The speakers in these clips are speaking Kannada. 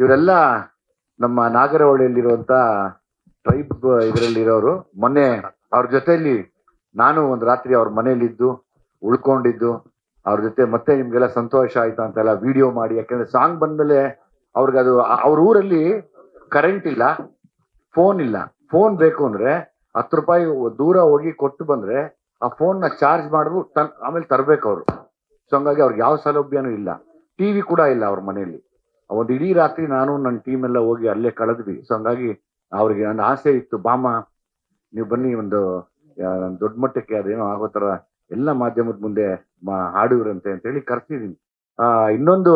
ಇವರೆಲ್ಲ ನಮ್ಮ ನಾಗರಹೊಳೆಯಲ್ಲಿರುವಂತ ಟ್ರೈಬ್ ಇದರಲ್ಲಿರೋರು. ಮೊನ್ನೆ ಅವ್ರ ಜೊತೆಯಲ್ಲಿ ನಾನು ಒಂದು ರಾತ್ರಿ ಅವ್ರ ಮನೇಲಿದ್ದು ಉಳ್ಕೊಂಡಿದ್ದು, ಅವ್ರ ಜೊತೆ ಮತ್ತೆ ನಿಮ್ಗೆಲ್ಲ ಸಂತೋಷ ಆಯ್ತಾ ಅಂತೆಲ್ಲ ವಿಡಿಯೋ ಮಾಡಿ. ಯಾಕಂದ್ರೆ ಸಾಂಗ್ ಬಂದ್ಮೇಲೆ ಅವ್ರಿಗೆ ಅದು ಅವ್ರ ಊರಲ್ಲಿ ಕರೆಂಟ್ ಇಲ್ಲ, ಫೋನ್ ಇಲ್ಲ. ಫೋನ್ ಬೇಕು ಅಂದ್ರೆ 10 ರೂಪಾಯಿ ದೂರ ಹೋಗಿ ಕೊಟ್ಟು ಬಂದ್ರೆ ಆ ಫೋನ್ ನ ಚಾರ್ಜ್ ಮಾಡಿದ್ರು ಆಮೇಲೆ ತರ್ಬೇಕು ಅವರು. ಸೊ ಹಂಗಾಗಿ ಅವ್ರಿಗೆ ಯಾವ ಸೌಲಭ್ಯನೂ ಇಲ್ಲ, ಟಿವಿ ಕೂಡ ಇಲ್ಲ ಅವ್ರ ಮನೆಯಲ್ಲಿ. ಒಂದು ಇಡೀ ರಾತ್ರಿ ನಾನು ನನ್ನ ಟೀಮ್ ಎಲ್ಲ ಹೋಗಿ ಅಲ್ಲೇ ಕಳೆದ್ವಿ. ಸೊ ಹಂಗಾಗಿ ಅವ್ರಿಗೆ ನನ್ನ ಆಸೆ ಇತ್ತು, ಬಾಮ ನೀವು ಬನ್ನಿ ಒಂದು ದೊಡ್ಡ ಮಟ್ಟಕ್ಕೆ ಅದೇನೋ ಆಗೋ ತರ ಎಲ್ಲ ಮಾಧ್ಯಮದ ಮುಂದೆ ಹಾಡುವ್ರಂತೆ ಅಂತ ಹೇಳಿ ಕರ್ತಿದೀನಿ. ಇನ್ನೊಂದು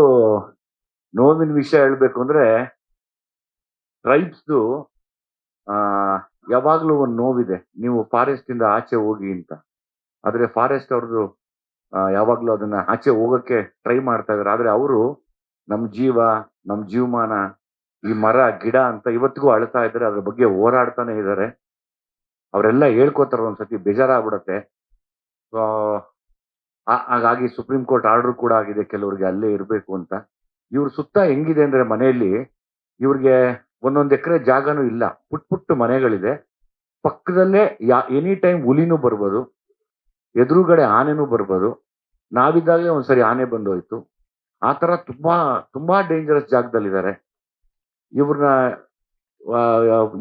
ನೋವಿನ ವಿಷಯ ಹೇಳ್ಬೇಕು ಅಂದ್ರೆ, ಟ್ರೈಬ್ಸ್ದು ಯಾವಾಗ್ಲೂ ಒಂದು ನೋವಿದೆ, ನೀವು ಫಾರೆಸ್ಟ್ ಇಂದ ಆಚೆ ಹೋಗಿ ಅಂತ. ಆದ್ರೆ ಫಾರೆಸ್ಟ್ ಅವ್ರದ್ದು ಯಾವಾಗ್ಲೂ ಅದನ್ನ ಆಚೆ ಹೋಗಕ್ಕೆ ಟ್ರೈ ಮಾಡ್ತಾ ಇದಾರೆ. ಆದ್ರೆ ಅವರು ನಮ್ ಜೀವ, ನಮ್ ಜೀವಮಾನ, ಈ ಮರ ಗಿಡ ಅಂತ ಇವತ್ತಿಗೂ ಅಳ್ತಾ ಇದ್ದಾರೆ, ಅದ್ರ ಬಗ್ಗೆ ಹೋರಾಡ್ತಾನೆ ಇದ್ದಾರೆ. ಅವರೆಲ್ಲ ಹೇಳ್ಕೋತಾರ, ಒಂದ್ಸತಿ ಬೇಜಾರಾಗ್ಬಿಡತ್ತೆ. ಹಾಗಾಗಿ ಸುಪ್ರೀಂ ಕೋರ್ಟ್ ಆರ್ಡರ್ ಕೂಡ ಆಗಿದೆ ಕೆಲವ್ರಿಗೆ ಅಲ್ಲೇ ಇರ್ಬೇಕು ಅಂತ. ಇವ್ರ ಸುತ್ತ ಹೆಂಗಿದೆ ಅಂದ್ರೆ ಮನೆಯಲ್ಲಿ ಇವ್ರಿಗೆ ಒಂದೊಂದ್ ಎಕರೆ ಜಾಗನೂ ಇಲ್ಲ, ಪುಟ್ಟ ಮನೆಗಳಿದೆ. ಪಕ್ಕದಲ್ಲೇ ಎನಿ ಟೈಮ್ ಹುಲಿನೂ ಬರ್ಬೋದು, ಎದುರುಗಡೆ ಆನೆನೂ ಬರ್ಬೋದು. ನಾವಿದ್ದಾಗಲೇ ಒಂದ್ಸರಿ ಆನೆ ಬಂದೋಯ್ತು. ಆ ತರ ತುಂಬಾ ಡೇಂಜರಸ್ ಜಾಗದಲ್ಲಿದ್ದಾರೆ.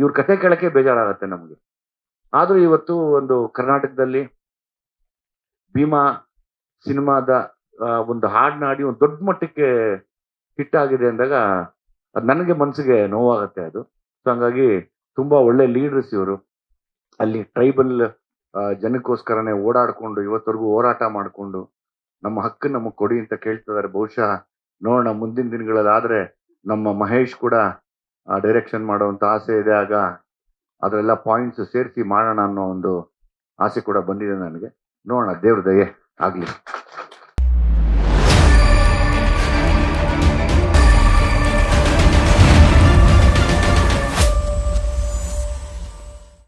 ಇವ್ರ ಕತೆ ಕೇಳಕ್ಕೆ ಬೇಜಾರಾಗತ್ತೆ ನಮ್ಗೆ. ಆದ್ರೂ ಇವತ್ತು ಒಂದು ಕರ್ನಾಟಕದಲ್ಲಿ ಭೀಮಾ ಸಿನಿಮಾದ ಒಂದು ಹಾಡ್ನಾಡಿ ಒಂದು ದೊಡ್ಡ ಮಟ್ಟಕ್ಕೆ ಹಿಟ್ ಆಗಿದೆ ಅಂದಾಗ ಅದು ನನಗೆ ಮನ್ಸಿಗೆ ನೋವಾಗತ್ತೆ ಅದು. ಸೊ ಹಂಗಾಗಿ ತುಂಬಾ ಒಳ್ಳೆ ಲೀಡರ್ಸ್ ಇವರು. ಅಲ್ಲಿ ಟ್ರೈಬಲ್ ಜನಕ್ಕೋಸ್ಕರನೇ ಓಡಾಡ್ಕೊಂಡು ಇವತ್ತವರೆಗೂ ಹೋರಾಟ ಮಾಡ್ಕೊಂಡು ನಮ್ಮ ಹಕ್ಕು ನಮಗ್ ಕೊಡಿ ಅಂತ ಕೇಳ್ತಿದ್ದಾರೆ. ಬಹುಶಃ ನೋಡೋಣ ಮುಂದಿನ ದಿನಗಳಲ್ಲಾದ್ರೆ ನಮ್ಮ ಮಹೇಶ್ ಕೂಡ ಡೈರೆಕ್ಷನ್ ಮಾಡುವಂತ ಆಸೆ ಇದೆ. ಆಗ ಅದರೆಲ್ಲ ಪಾಯಿಂಟ್ಸ್ ಸೇರಿಸಿ ಮಾಡೋಣ ಅನ್ನೋ ಒಂದು ಆಸೆ ಕೂಡ ಬಂದಿದೆ ನನಗೆ. ನೋಡೋಣ, ದೇವ್ರ ದಯೆ ಆಗ್ಲಿ.